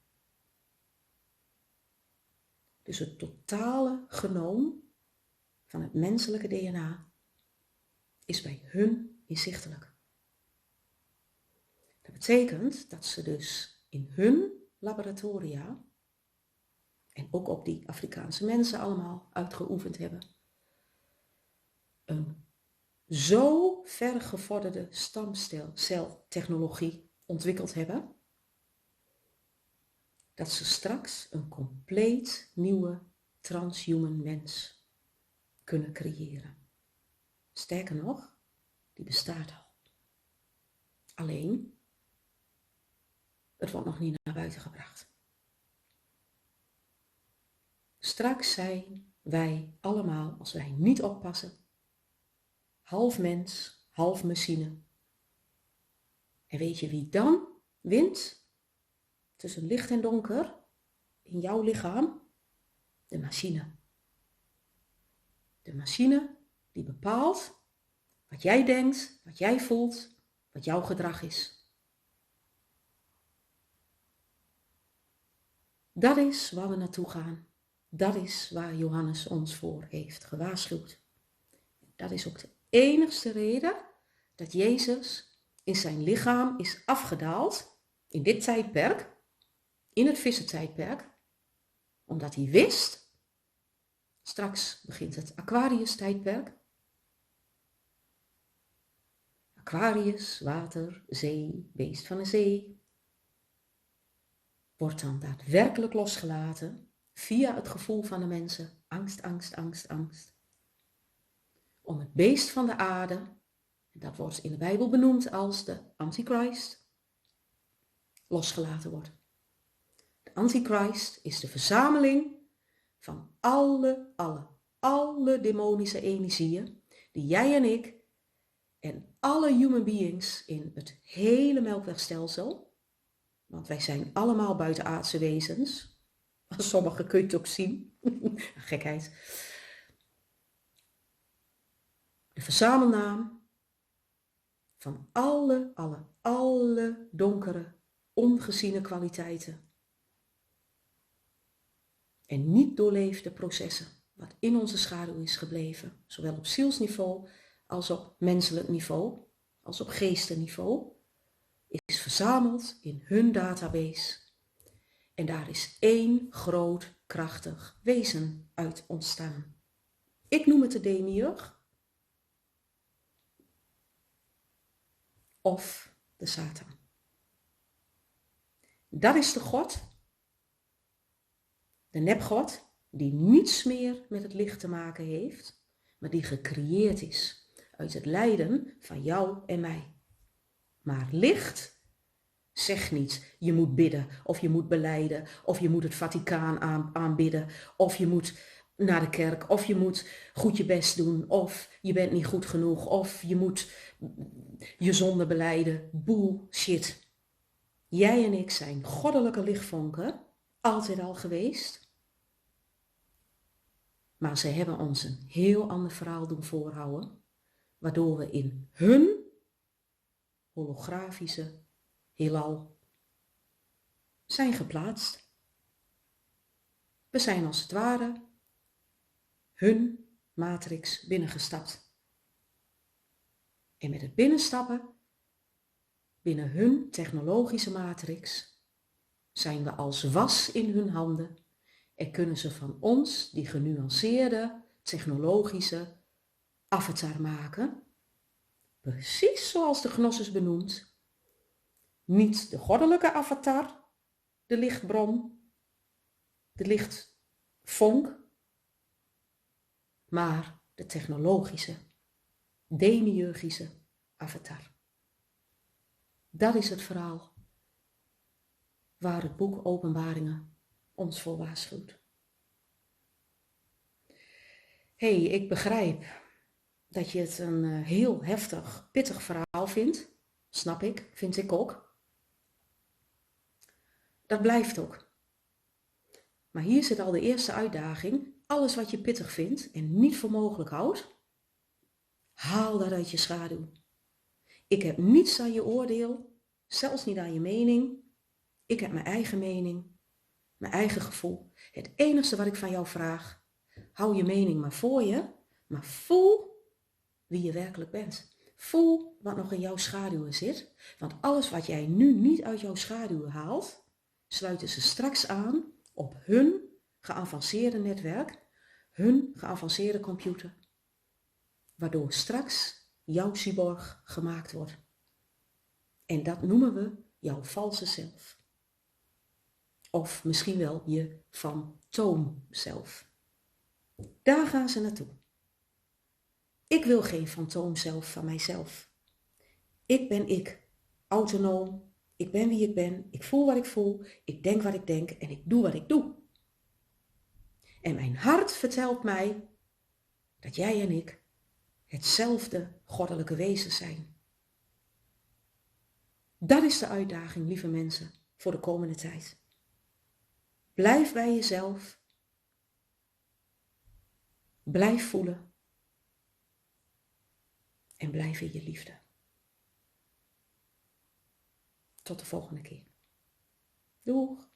Dus het totale genoom van het menselijke DNA is bij hun inzichtelijk. Dat betekent dat ze dus in hun laboratoria, en ook op die Afrikaanse mensen allemaal uitgeoefend hebben, een zo ver gevorderde stamceltechnologie ontwikkeld hebben, dat ze straks een compleet nieuwe transhuman mens kunnen creëren. Sterker nog, die bestaat al. Alleen, het wordt nog niet naar buiten gebracht. Straks zijn wij allemaal, als wij niet oppassen, half mens, half machine. En weet je wie dan wint tussen licht en donker in jouw lichaam? De machine. De machine die bepaalt wat jij denkt, wat jij voelt, wat jouw gedrag is. Dat is waar we naartoe gaan. Dat is waar Johannes ons voor heeft gewaarschuwd. Dat is ook de enigste reden dat Jezus in zijn lichaam is afgedaald in dit tijdperk, in het vissentijdperk, omdat hij wist, straks begint het Aquarius-tijdperk. Aquarius, water, zee, beest van de zee, wordt dan daadwerkelijk losgelaten via het gevoel van de mensen, angst, angst, angst, angst. Om het beest van de aarde, en dat wordt in de Bijbel benoemd als de Antichrist, losgelaten wordt. De Antichrist is de verzameling van alle demonische energieën die jij en ik en alle human beings in het hele Melkwegstelsel, want wij zijn allemaal buitenaardse wezens, sommigen kun je het ook zien, gekheid. De verzamelnaam van alle donkere, ongeziene kwaliteiten en niet doorleefde processen, wat in onze schaduw is gebleven, zowel op zielsniveau als op menselijk niveau, als op geestenniveau, is verzameld in hun database. En daar is één groot, krachtig wezen uit ontstaan. Ik noem het de demiurg of de Satan. Dat is de God, de nepgod, die niets meer met het licht te maken heeft, maar die gecreëerd is uit het lijden van jou en mij. Maar licht zegt niet, je moet bidden, of je moet belijden, of je moet het Vaticaan aanbidden, of je moet naar de kerk, of je moet goed je best doen, of je bent niet goed genoeg, of je moet je zonde belijden. Bullshit. Jij en ik zijn goddelijke lichtvonken, altijd al geweest. Maar ze hebben ons een heel ander verhaal doen voorhouden, waardoor we in hun holografische heelal zijn geplaatst. We zijn als het ware hun matrix binnengestapt. En met het binnenstappen binnen hun technologische matrix zijn we als was in hun handen en kunnen ze van ons die genuanceerde technologische avatar maken, precies zoals de Gnosis benoemt. Niet de goddelijke avatar, de lichtbron, de lichtvonk, maar de technologische, demiurgische avatar. Dat is het verhaal waar het boek Openbaringen ons voor waarschuwt. Ik begrijp dat je het een heel heftig, pittig verhaal vindt. Snap ik, vind ik ook. Dat blijft ook. Maar hier zit al de eerste uitdaging. Alles wat je pittig vindt en niet voor mogelijk houdt, haal dat uit je schaduw. Ik heb niets aan je oordeel, zelfs niet aan je mening. Ik heb mijn eigen mening. mijn eigen gevoel. Het enige wat ik van jou vraag, hou je mening maar voor je, maar voel wie je werkelijk bent. Voel wat nog in jouw schaduwen zit, want alles wat jij nu niet uit jouw schaduwen haalt, sluiten ze straks aan op hun geavanceerde netwerk, hun geavanceerde computer, waardoor straks jouw cyborg gemaakt wordt. En dat noemen we jouw valse zelf. Of misschien wel je fantoomzelf. Daar gaan ze naartoe. Ik wil geen fantoomzelf van mijzelf. Ik ben ik, autonoom. Ik ben wie ik ben. Ik voel wat ik voel. Ik denk wat ik denk en ik doe wat ik doe. En mijn hart vertelt mij dat jij en ik hetzelfde goddelijke wezen zijn. Dat is de uitdaging, lieve mensen, voor de komende tijd. Blijf bij jezelf. Blijf voelen. En blijf in je liefde. Tot de volgende keer. Doeg!